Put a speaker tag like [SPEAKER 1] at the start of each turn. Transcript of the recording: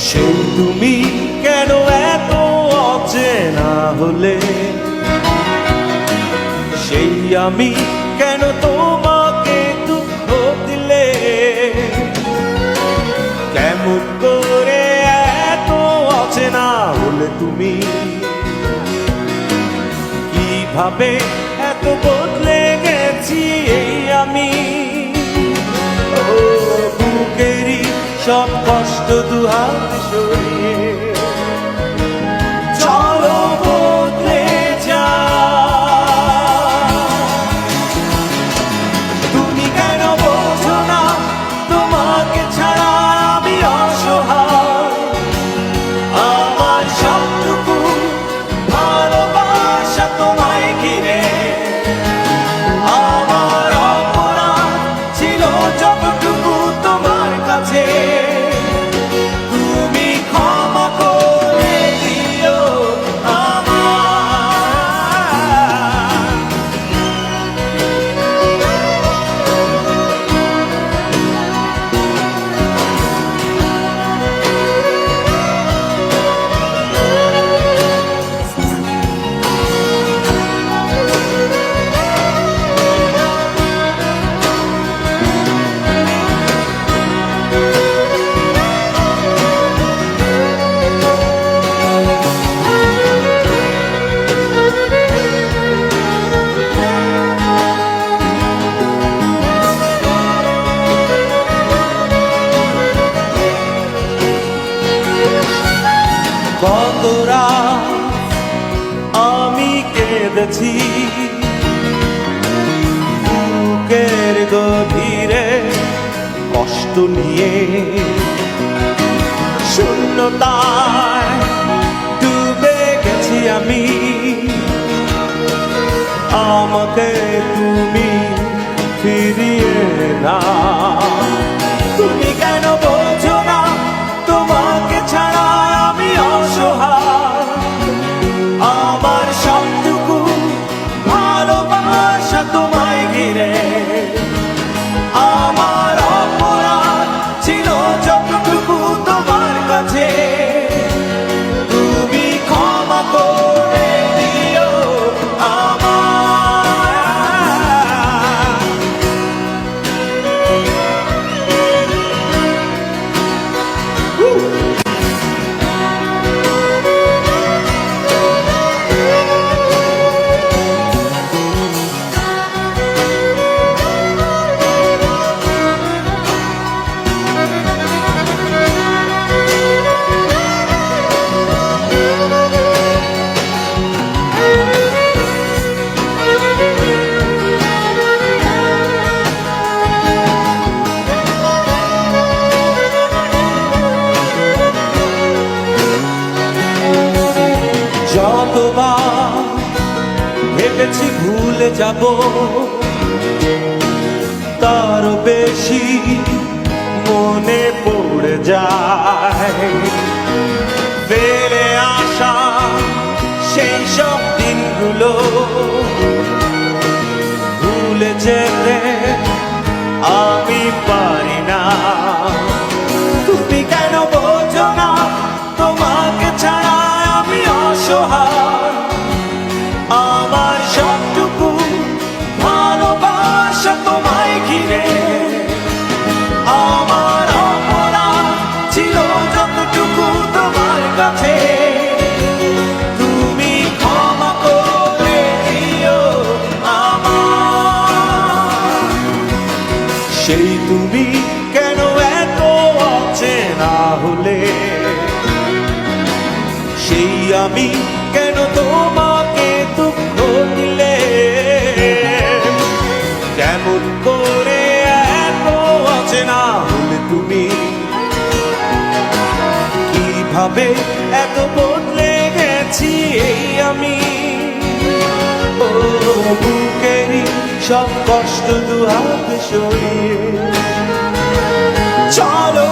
[SPEAKER 1] সেই তুমি কেন এত অচেনা হলে, সেই আমি কেন তোমাকে দুঃখ দিলে, কেমন করে এত অচেনা হলে তুমি, কিভাবে এত বদলে গেছি এই আমি। ও বুকেরই সব কষ্ট দুহাত সরিয়ে চলো বদলে যা। তুমি কেন বোঝো না তোমাকে ছাড়া আমি অসহায়, আমার সবটুকু ভালোবাসা তোমায় ঘিরে, আমার অপরাধ ছিল যতটুকু তোমার কাছে, তুমি ক্ষমা করে দিও কত রাত আমি কেঁদেছি বুকের গভীরে কষ্ট নিয়ে, শূন্যতায় ডুবে গেছি আমি, আমাকে তুমি ফিরিয়ে না। তুমি কেন বোঝো না তোমাকে ছাড়া আমি অসহায়, আমার সবটুকু ভালোবাসা তোমায় ঘিরে, আমার অপরাধ ছিল যতটুকু তোমার কাছে, তুমি ক্ষমা করে দিও যতবার ভেবেছি ভুলে যাব, তারও বেশি মনে পড়ে যায় ফেলে আসা সেই সব দিনগুলো, ভুলে যেতে আমি পারি না। তুমি কেন বোঝো না তোমাকে ছাড়া আমি অসহায়, আমার সবটুকু ভালোবাসা তোমায় ঘিরে, আমার অপরাধ ছিল যতটুকু তোমার কাছে, তুমি ক্ষমা করে দিও আমার। সেই তুমি কেন এত অচেনা হলে, সেই আমি কেন তোমাকে দুঃখ দিলে, কেমন করে এত অচেনা হলে তুমি, কিভাবে এত বদলে গেছি এই আমি। ও বুকেরই সব কষ্ট দুহাত সরিয়ে চলো